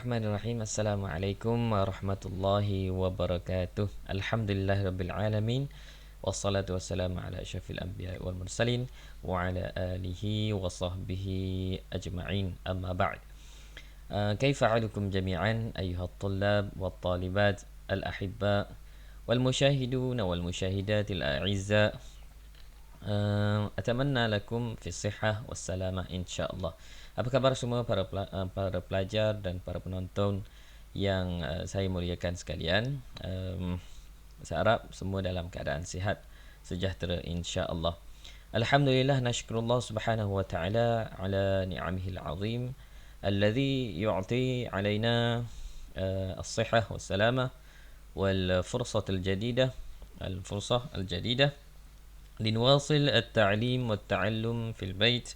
Bismillahirrahmanirrahim. Assalamualaikum warahmatullahi wabarakatuh. Alhamdulillahirabbil alamin. Wassalatu wassalamu ala asyrafil anbiya'i wal mursalin wa ala alihi wa sahbihi ajma'in. Amma ba'd. Kaifa 'alukum jami'an ayyuhat tullab wat talibat al ahibba wal musyahidun wal musyahidatil a'izza. Atamanna lakum fi sihhah wassalamah insyaallah. Apa khabar semua para pelajar dan para penonton yang saya muliakan sekalian? Saya harap semua dalam keadaan sihat, sejahtera insya-Allah. Alhamdulillah, nashkurullah subhanahu wa ta'ala ala ni'amihil azim alladhi yu'ti alaina as-sihhah was-salamah wal fursah al-jadidah لنواصل التعليم والتعلم في البيت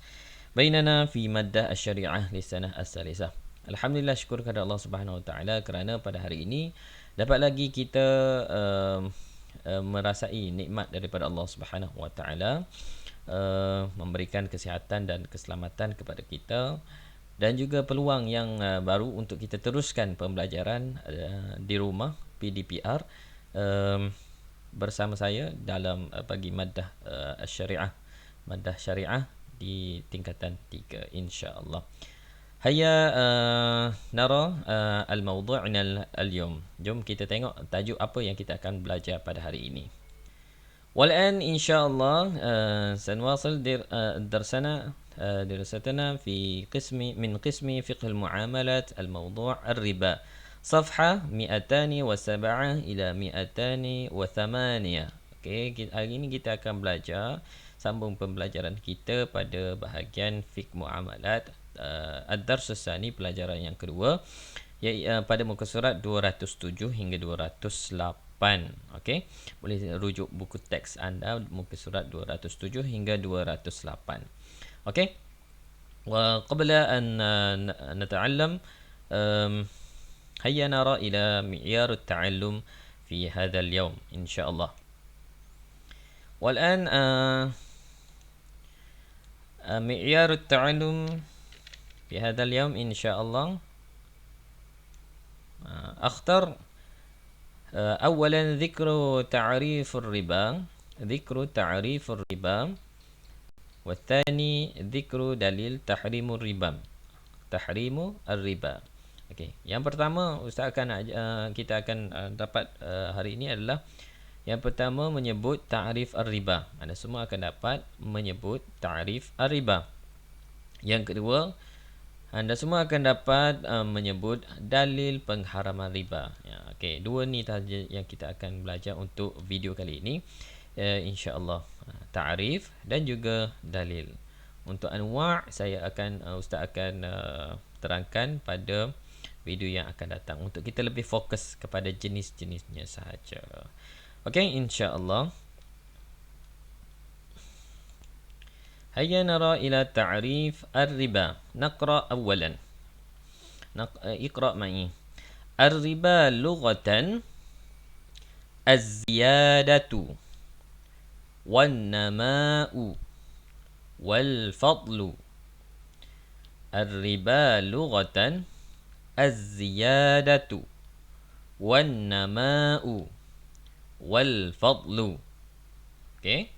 بيننا في مادة الشريعة للسنة الثالثة. Alhamdulillah, syukur kepada Allah Subhanahu Wa Taala kerana pada hari ini dapat lagi kita merasai nikmat daripada Allah Subhanahu Wa Taala, memberikan kesihatan dan keselamatan kepada kita dan juga peluang yang baru untuk kita teruskan pembelajaran di rumah PDPR bersama saya dalam bagi maddah syariah, maddah syariah di tingkatan 3 insya-Allah. Hayya nara al-mawdu'na al-yawm. Jom kita tengok tajuk apa yang kita akan belajar pada hari ini. والآن إن شاء الله سنواصل دراستنا في من قسم فقه المعاملات الموضوع الربا صفحة 207 إلى 208. Okey, hari ini kita akan belajar sambung pembelajaran kita pada bahagian fiqh muamalat ad-dars tsani, pelajaran yang kedua, pada muka surat 207 hingga 208. Okey, boleh rujuk buku teks anda muka surat 207 hingga 208. Okey, wa qabla an nata'allam هيا نرى إلى معيار التعلم في هذا اليوم إن شاء الله. والآن معيار التعلم في هذا اليوم إن شاء الله أختر أولا ذكر تعريف الربا، والثاني ذكر دليل تحريم الربا. Okey, yang pertama Ustaz akan kita akan dapat hari ini adalah yang pertama menyebut ta'rif ar-riba. Anda semua akan dapat menyebut ta'rif ar-riba. Yang kedua, anda semua akan dapat menyebut dalil pengharaman riba. Ya, okey, dua ni sahaja yang kita akan belajar untuk video kali ini. Insya-Allah, ta'rif dan juga dalil. Untuk anwa' Ustaz akan terangkan pada video yang akan datang untuk kita lebih fokus kepada jenis-jenisnya sahaja. Okey, insya-Allah. Hayya nara ila ta'rif ar-riba. Naqra awalan. Iqra ma'i. Ar-riba lughatan az-ziyadatu wan-nama'u wal-fadlu. Ar-riba lughatan az-ziyadatu wan-nama'u wal-fadlu. Okey,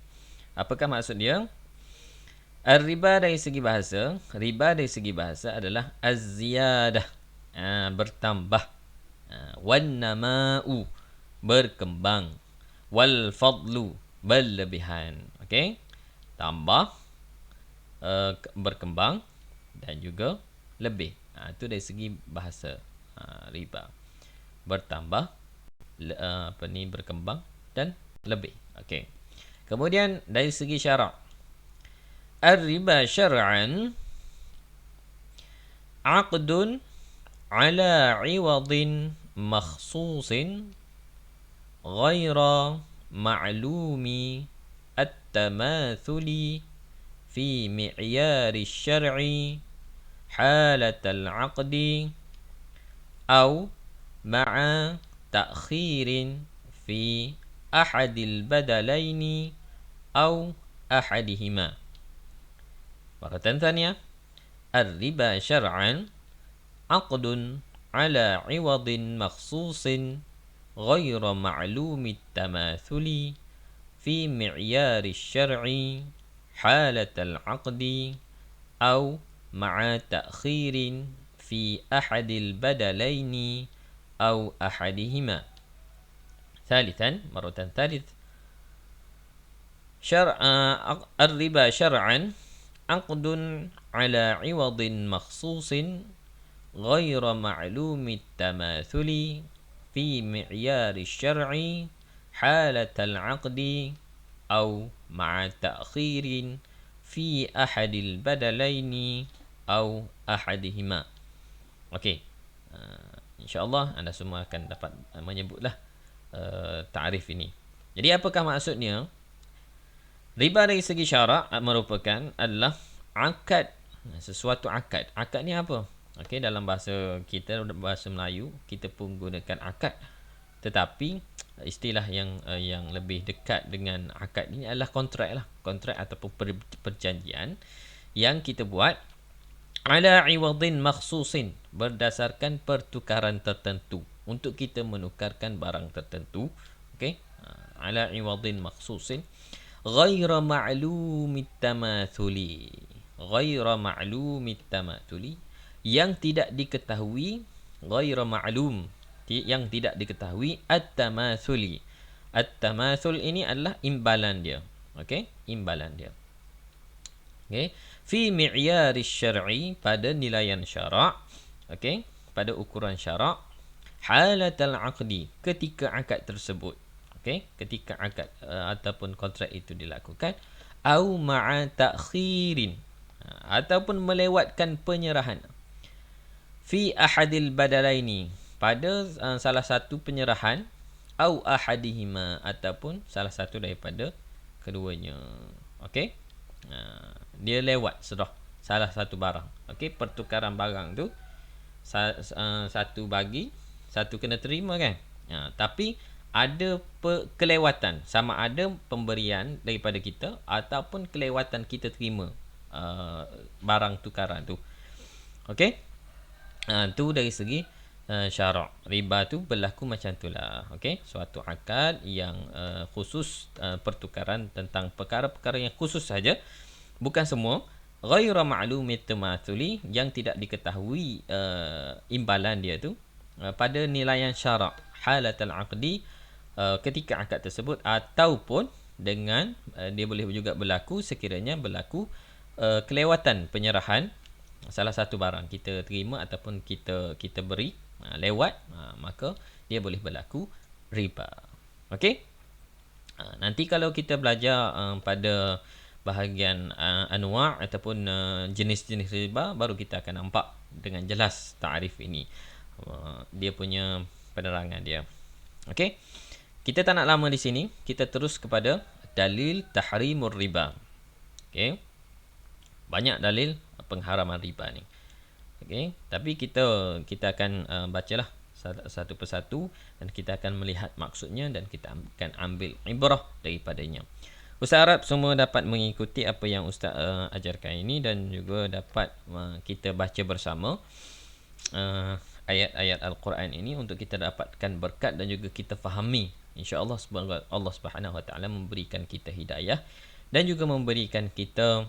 apakah maksud dia? Riba dari segi bahasa adalah az-ziyadah, bertambah, wan-nama'u, berkembang, wal-fadlu, berlebihan. Okey, tambah, berkembang dan juga lebih. Itu dari segi bahasa. Riba bertambah, berkembang dan lebih. Okey. Kemudian dari segi syarak, ar-riba syar'an aqdun ala 'iwadin makhsusin ghaira ma'lumi at-tamathuli fi mi'yari syar'i حالة العقد أو مع تأخير في أحد البدلين أو أحدهما. مرة ثانية، الربا شرعا عقد على عوض مخصوص غير معلوم التماثل في معيار الشرع حالة العقد أو مع تأخير في أحد البدلين أو أحدهما. ثالثا، مرة ثالث، الربا شرعا عقد على عوض مخصوص غير معلوم التماثل في معيار الشرع حالة العقد أو مع تأخير في أحد البدلين أو أحدهما. Okey. InsyaAllah anda semua akan dapat menyebutlah ta'rif ini. Jadi apakah maksudnya? Riba dari segi syarak merupakan adalah akad, sesuatu akad. Akad ni apa? Okey, dalam bahasa kita, bahasa Melayu, kita pun gunakan akad. Tetapi istilah yang lebih dekat dengan akad ini adalah kontrak lah. Kontrak ataupun perjanjian yang kita buat ala iwadin makhsusin, berdasarkan pertukaran tertentu, untuk kita menukarkan barang tertentu. Okey, ala iwadin makhsusin ghaira ma'lumit tamathuli, ghaira ma'lumit tamathuli, yang tidak diketahui, ghaira ma'lum, yang tidak diketahui, at-tamathuli. At-tamathul ini adalah imbalan dia. Okey, imbalan dia. Okey, fi mi'yari syar'i, pada nilaian syarak. Okey, pada ukuran syarak. Halatal aqdi, ketika akad tersebut. Okey, ketika akad ataupun kontrak itu dilakukan. Au ma'a ta'khirin, ataupun melewatkan penyerahan. Fi ahadil badalaini, pada salah satu penyerahan. Au ahadihima, ataupun salah satu daripada keduanya. Okey, dia lewat sudah salah satu barang. Okey, pertukaran barang tu satu bagi, satu kena terima kan. Tapi ada kelewatan, sama ada pemberian daripada kita ataupun kelewatan kita terima barang tukaran tu. Okey, tu dari segi syarak. Riba tu berlaku macam itulah. Okey, suatu akad yang khusus, pertukaran tentang perkara-perkara yang khusus saja, bukan semua. Ghairu ma'lumit tamathuli, yang tidak diketahui imbalan dia tu pada nilaian syarak halatal aqdi, ketika akad tersebut, ataupun dengan dia boleh juga berlaku sekiranya berlaku kelewatan penyerahan salah satu barang kita terima ataupun kita beri lewat, maka dia boleh berlaku riba. Okey, nanti kalau kita belajar pada bahagian anwa' ataupun jenis-jenis riba, baru kita akan nampak dengan jelas ta'rif ini, dia punya penerangan dia. Okey, kita tak nak lama di sini, kita terus kepada dalil tahrimur riba. Okey, banyak dalil pengharaman riba ni. Okey, tapi kita akan bacalah satu persatu dan kita akan melihat maksudnya dan kita akan ambil ibrah daripadanya. Ustaz harap semua dapat mengikuti apa yang Ustaz ajarkan ini dan juga dapat kita baca bersama ayat-ayat Al-Quran ini untuk kita dapatkan berkat dan juga kita fahami. InsyaAllah Allah Subhanahu Wa Taala memberikan kita hidayah dan juga memberikan kita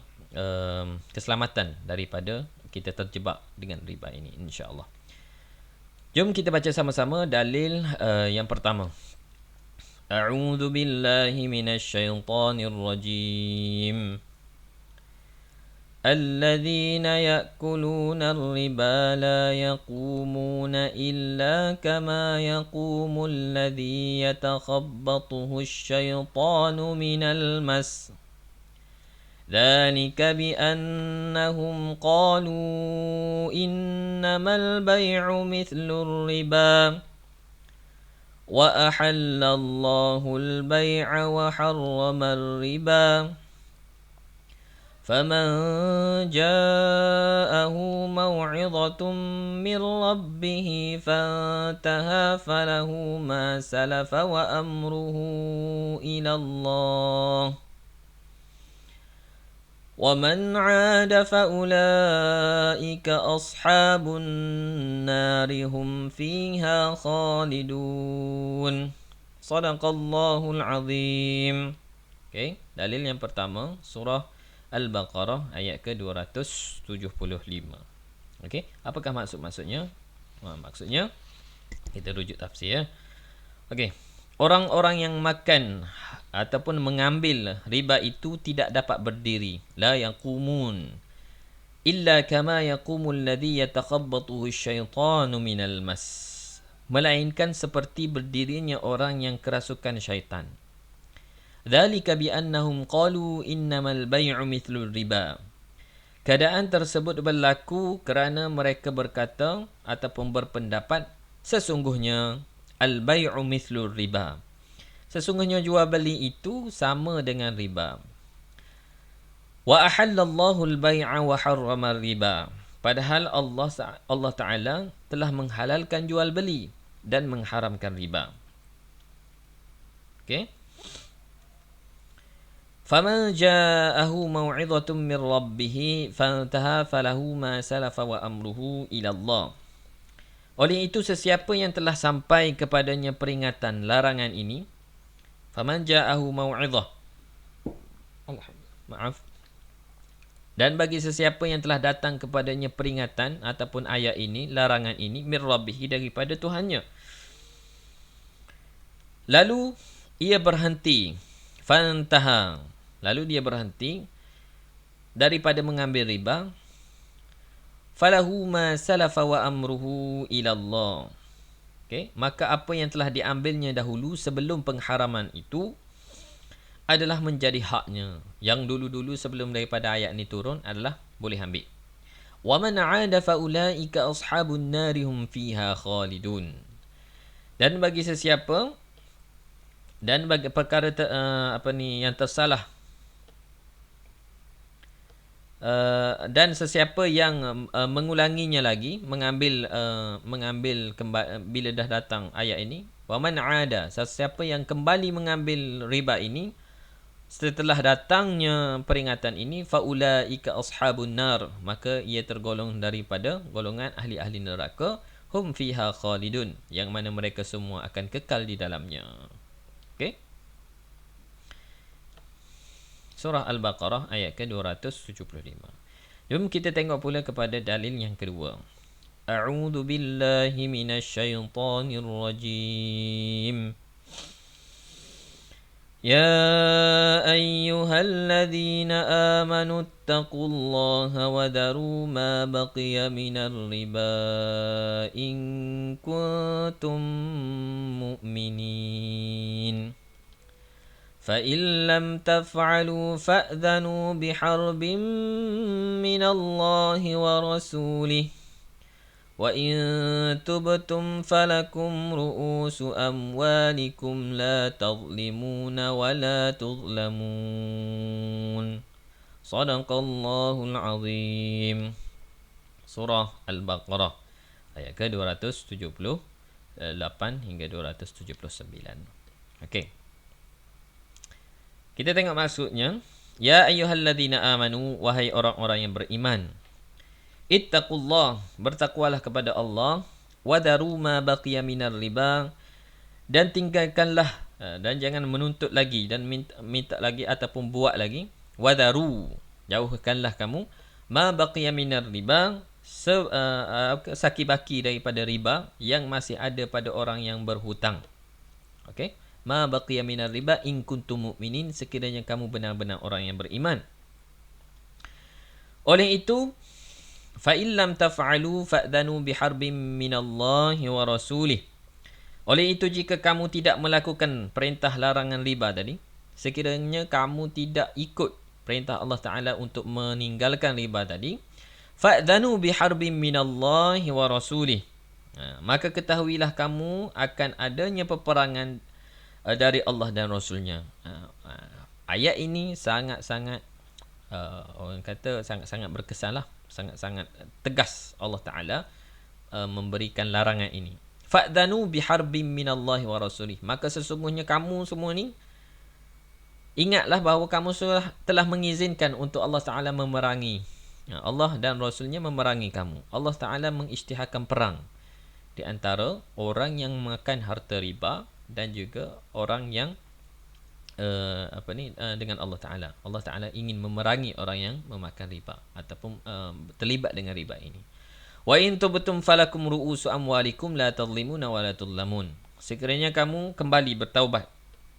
keselamatan daripada kita terjebak dengan riba ini, insya-Allah. Jom kita baca sama-sama dalil yang pertama. A'udzu billahi minasyaitonir rajim. الذين يأكلون الربا لا يقومون إلا كما يقوم الذي يتخبطه الشيطان من المس ذلك بأنهم قالوا إنما البيع مثل الربا وأحل الله البيع وحرم الربا فمن جاءه موعظة من ربه فانتهى فله ما سلف وأمره إلى الله ومن عاد فأولئك أصحاب النار هم فيها خالدون صدق الله العظيم. Okay, dalil yang pertama surah Al-Baqarah ayat ke-275. Okey, apakah maksudnya? Maksudnya kita rujuk tafsir ya. Okey. Orang-orang yang makan ataupun mengambil riba itu tidak dapat berdiri. La yaqumun illa kama yaqumul ladzi yatakhabbathu asyaitanu minal mas. Melainkan seperti berdirinya orang yang kerasukan syaitan. Dzalika bi annahum qalu innamal bay'u mithlur riba. Keadaan tersebut berlaku kerana mereka berkata ataupun berpendapat sesungguhnya al-bay'u mithlur riba. Sesungguhnya jual beli itu sama dengan riba. Wa ahallallahu al-bay'a wa harrama riba. Padahal Allah Taala telah menghalalkan jual beli dan mengharamkan riba. Okey. فَمَنْ جَاءَهُ مَوْعِظَةٌ مِّنْ رَبِّهِ فَانْتَهَى فَلَهُ مَا سَلَفَ وَأَمْرُهُ إِلَى اللَّهِ. Oleh itu sesiapa yang telah sampai kepadanya peringatan larangan ini, فَمَنْ جَاءَهُ مَوْعِظَةٌ, maaf. Dan bagi sesiapa yang telah datang kepadanya peringatan ataupun ayat ini, larangan ini, مِنْ رَبِّهِ, daripada Tuhannya. Lalu ia berhenti, فَانْتَهَى, lalu dia berhenti daripada mengambil riba, falahu ma salafa wa amruhu ila Allah. Okey, maka apa yang telah diambilnya dahulu sebelum pengharaman itu adalah menjadi haknya. Yang dulu-dulu sebelum daripada ayat ni turun adalah boleh ambil. Wa man 'ada fa ulaika ashabun nari hum fiha khalidun. Dan bagi sesiapa dan bagi perkara yang tersalah, dan sesiapa yang mengulanginya lagi, mengambil bila dah datang ayat ini, wa man 'ada, sesiapa yang kembali mengambil riba ini setelah datangnya peringatan ini, faulaika ashabun nar, maka ia tergolong daripada golongan ahli-ahli neraka, hum fiha khalidun, yang mana mereka semua akan kekal di dalamnya. Okey. Surah Al-Baqarah ayat ke-275. Jom kita tengok pula kepada dalil yang kedua. A'udzu billahi minasyaitonir rajim. Ya ayyuhalladzina amanu taqullaha wa daru ma baqiya minar riba in kuntum mu'minin. فَإِن لَّمْ تَفْعَلُوا فَأْذَنُوا بِحَرْبٍ مِّنَ اللَّهِ وَرَسُولِهِ وَإِن تُبْتُمْ فَلَكُمْ رُءُوسُ أَمْوَالِكُمْ لَا تَظْلِمُونَ وَلَا تُظْلَمُونَ صَدَقَ اللَّهُ الْعَظِيمُ. Surah Al-Baqarah ayat ke-278 hingga 279. Okey. Kita tengok maksudnya. Ya ayyuhalladzina amanu, wahai orang-orang yang beriman. Ittaqullah, bertakwalah kepada Allah. Wadaru ma baqiya minar riba, dan tinggalkanlah, dan jangan menuntut lagi dan minta lagi ataupun buat lagi. Wadaru, jauhkanlah kamu, ma baqiya minar riba, saki-baki daripada riba yang masih ada pada orang yang berhutang. Okey. Ma baqiya minar riba in kuntum mu'minin, sekiranya kamu benar-benar orang yang beriman. Oleh itu, fa illam taf'alu fa'dhanu biharbin minallahi wa rasulih. Oleh itu, jika kamu tidak melakukan perintah larangan riba tadi, sekiranya kamu tidak ikut perintah Allah Ta'ala untuk meninggalkan riba tadi, fa'dhanu biharbin minallahi wa rasulih, maka ketahuilah kamu akan adanya peperangan dari Allah dan Rasulnya. Ayat ini sangat-sangat orang kata sangat-sangat berkesan lah, sangat-sangat tegas Allah Ta'ala memberikan larangan ini. Fa'dhanu biharbin minallahi wa rasulih, maka sesungguhnya kamu semua ni Ingatlah bahawa kamu telah mengizinkan untuk Allah Ta'ala memerangi. Allah dan Rasulnya memerangi kamu. Allah Ta'ala mengisytiharkan perang di antara orang yang makan harta riba dan juga orang yang dengan Allah Ta'ala. Allah Ta'ala ingin memerangi orang yang memakan riba ataupun terlibat dengan riba ini. Wa in tubtum falakum ru'usu amwalikum la tadhlimuna wa la tudlamun. Sekiranya kamu kembali bertaubat,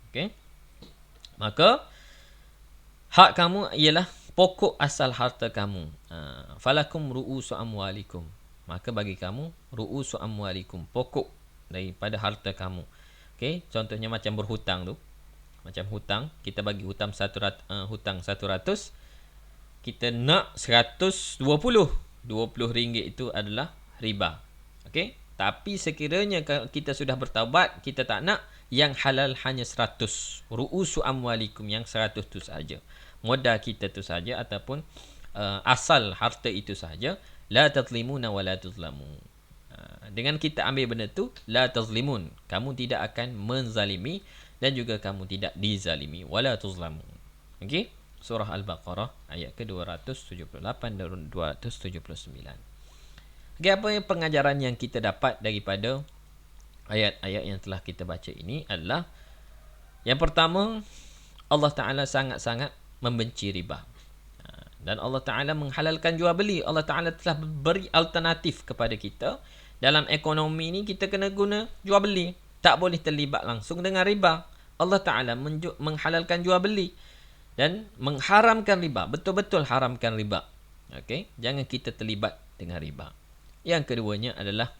okey, maka hak kamu ialah pokok asal harta kamu. Falakum ru'usu amwalikum. Maka bagi kamu ru'usu amwalikum, pokok daripada harta kamu. Okey, contohnya macam berhutang tu. Macam hutang, kita bagi hutang 100, kita nak 120. 20 ringgit itu adalah riba. Okey? Tapi sekiranya kita sudah bertaubat, kita tak nak, yang halal hanya 100. Ru'usu amwalikum, yang 100 tu saja. Modal kita tu saja ataupun asal harta itu saja. La tazlimuna wa la tuzlamun. Dengan kita ambil benda tu, la tazlimun, kamu tidak akan menzalimi dan juga kamu tidak dizalimi. Wala tuzlamun. Okey? Surah Al-Baqarah ayat ke-278 dan 279. Okey, apa yang pengajaran yang kita dapat daripada ayat-ayat yang telah kita baca ini adalah, yang pertama, Allah Ta'ala sangat-sangat membenci riba. Dan Allah Ta'ala menghalalkan jual beli. Allah Ta'ala telah beri alternatif kepada kita. Dalam ekonomi ni kita kena guna jual beli. Tak boleh terlibat langsung dengan riba. Allah Ta'ala menghalalkan jual beli dan mengharamkan riba. Betul-betul haramkan riba. Okey, jangan kita terlibat dengan riba. Yang keduanya adalah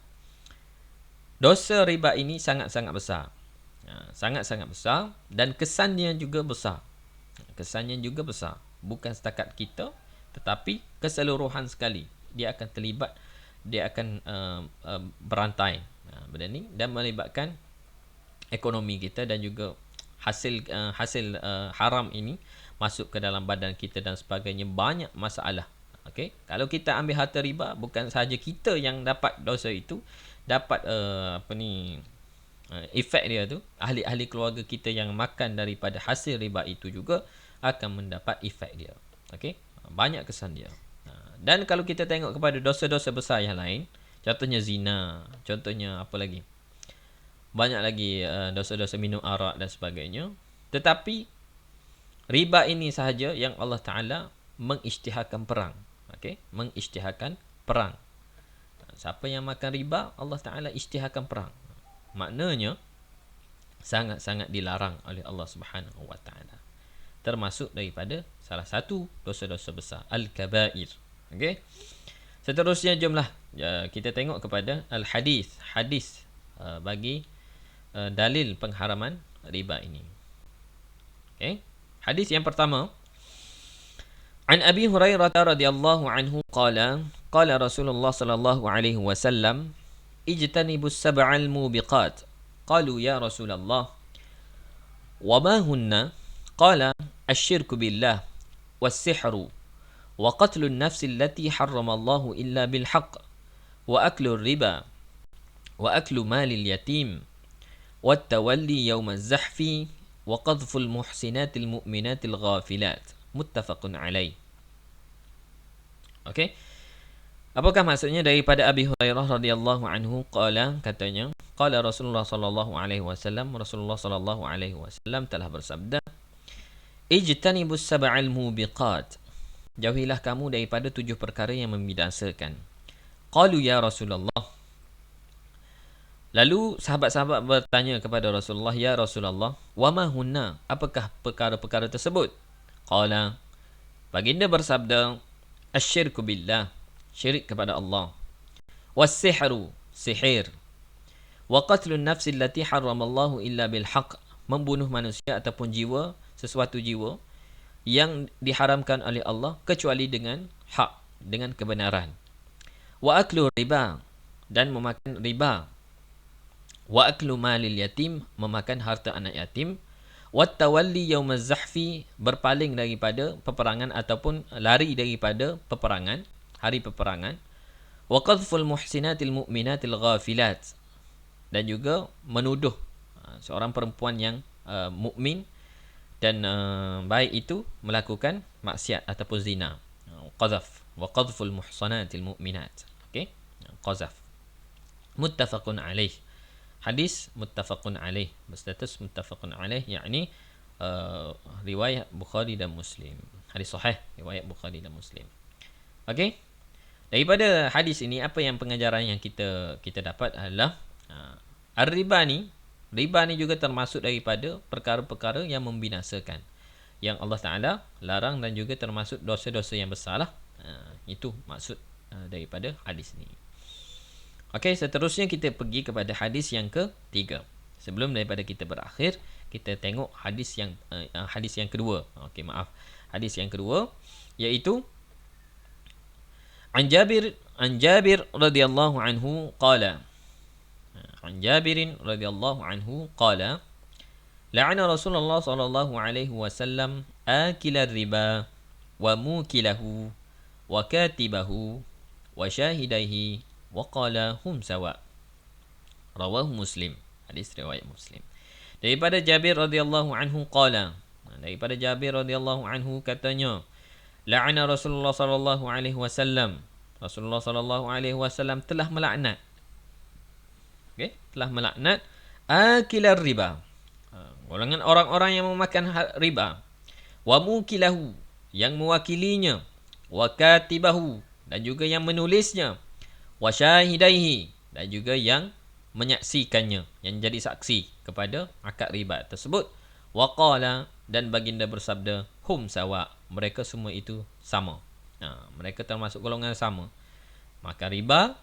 dosa riba ini sangat-sangat besar. Sangat-sangat besar dan kesannya juga besar. Kesannya juga besar. Bukan setakat kita, tetapi keseluruhan sekali. Dia akan terlibat, dia akan berantai benda ni dan melibatkan ekonomi kita dan juga hasil haram ini masuk ke dalam badan kita dan sebagainya. Banyak masalah. Okey, kalau kita ambil harta riba, bukan sahaja kita yang dapat dosa itu, dapat efek dia tu, ahli-ahli keluarga kita yang makan daripada hasil riba itu juga akan mendapat efek dia. Okey, banyak kesan dia. Dan kalau kita tengok kepada dosa-dosa besar yang lain, contohnya zina, contohnya apa lagi, banyak lagi dosa-dosa minum arak dan sebagainya. Tetapi riba ini sahaja yang Allah Ta'ala mengisytiharkan perang. Okey, mengisytiharkan perang. Siapa yang makan riba, Allah Ta'ala isytiharkan perang. Maknanya sangat-sangat dilarang oleh Allah Subhanahu Wa Ta'ala. Termasuk daripada salah satu dosa-dosa besar, al-kabair. Okey. Seterusnya jomlah kita tengok kepada al-hadis. Hadis bagi dalil pengharaman riba ini. Okey. Hadis yang pertama, An Abi Hurairah radhiyallahu anhu qala qala Rasulullah sallallahu alaihi wasallam ijtanibus sab'al mubiqat. Qalu ya Rasulullah wa ma hunna? Qala asy-syirku billah was-sihru wa qatlun nafsi allati harrama Allah illa bil haqq wa aklu riba wa aklu malil yatim wa tawalli yawm az-zahfi wa qadhful muhsinatil mu'minatil ghafilat. Muttafaqun alaih. Okey. Apakah maksudnya daripada Abi Hurairah radhiyallahu anhu katanya, qala Rasulullah sallallahu alaihi wasallam, Rasulullah sallallahu alaihi wasallam telah bersabda, ijtanibus sab'al mubiqat. Jauhilah kamu daripada 7 perkara yang membinasakan. Qalu ya Rasulullah. Lalu sahabat-sahabat bertanya kepada Rasulullah, ya Rasulullah, wa ma hunna? Apakah perkara-perkara tersebut? Qala, baginda bersabda, asy-syirku billah, syirik kepada Allah, was-sihru, sihir, wa qatlun nafsi allati harramallahu illa bil haqq, membunuh manusia ataupun jiwa, sesuatu jiwa yang diharamkan oleh Allah kecuali dengan hak, dengan kebenaran. Wa aklu riba, dan memakan riba. Wa aklu malil yatim, memakan harta anak yatim. Wa tawalli yaumaz zahfi, berpaling daripada peperangan ataupun lari daripada peperangan, hari peperangan. Wa qadhful muhsinatil mu'minatil ghafilat, dan juga menuduh seorang perempuan yang mukmin dan baik itu melakukan maksiat ataupun zina. Qadhaf wa qadhful muhsanatil mu'minat. Okey, qadhaf. Muttafaqun alaih. Hadis muttafaqun alaih, berstatus muttafaqun alaih, yakni riwayat Bukhari dan Muslim. Hadis sahih riwayat Bukhari dan Muslim. Okey. Daripada hadis ini, apa yang pengajaran yang kita dapat adalah ar-riba ni juga termasuk daripada perkara-perkara yang membinasakan, yang Allah Ta'ala larang, dan juga termasuk dosa-dosa yang besar lah. Itu maksud daripada hadis ni. Okey, seterusnya kita pergi kepada hadis yang ketiga. Sebelum daripada kita berakhir, kita tengok hadis yang kedua. Okey, maaf. Hadis yang kedua iaitu An Jabir radhiyallahu anhu qala. An Jabir radhiyallahu anhu qala, la'ana Rasulullah sallallahu alaihi wasallam akila riba wa mukilahu wa katibahu wa syahidaihi wa qala hum sawa. Rawahu Muslim. Hadis riwayat Muslim. Daripada Jabir radhiyallahu anhu qala, daripada Jabir radhiyallahu anhu katanya, la'ana Rasulullah sallallahu alaihi wasallam, Rasulullah sallallahu alaihi wasallam telah melaknat, okey, telah melaknat akilar riba, golongan orang-orang yang memakan riba, wa mukilahu, yang mewakilinya, wa katibahu, dan juga yang menulisnya, wa syahidaihi, dan juga yang menyaksikannya, yang jadi saksi kepada akad riba tersebut, wa qala, dan baginda bersabda, hum sawa, mereka semua itu sama. Mereka termasuk golongan sama. Makan riba,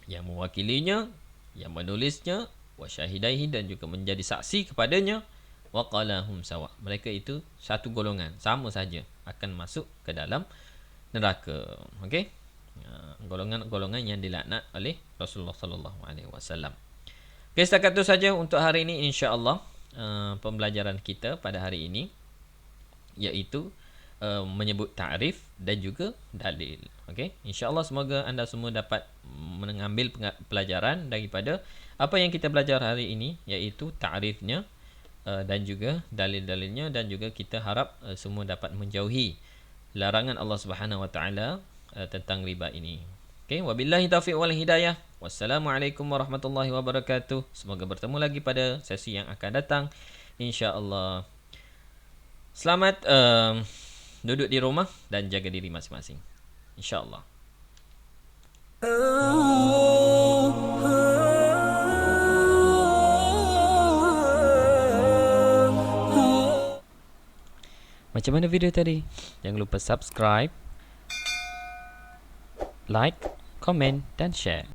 yang mewakilinya, yang menulisnya, wa syahidaihi, dan juga menjadi saksi kepadanya, wa qala hum sawa, mereka itu satu golongan, sama saja akan masuk ke dalam neraka. Okey, golongan-golongan yang dilaknat oleh Rasulullah sallallahu alaihi wasallam. Okey, setakat itu saja untuk hari ini, insya-Allah. Pembelajaran kita pada hari ini iaitu menyebut ta'rif dan juga dalil. Okey, insya-Allah semoga anda semua dapat mengambil pelajaran daripada apa yang kita belajar hari ini, iaitu ta'rifnya dan juga dalil-dalilnya, dan juga kita harap semua dapat menjauhi larangan Allah Subhanahu wa taala tentang riba ini. Okey, wabillahi taufiq wal hidayah. Wassalamualaikum warahmatullahi wabarakatuh. Semoga bertemu lagi pada sesi yang akan datang, insya-Allah. Selamat duduk di rumah dan jaga diri masing-masing, insya-Allah. Macam mana video tadi? Jangan lupa subscribe, like, komen dan share.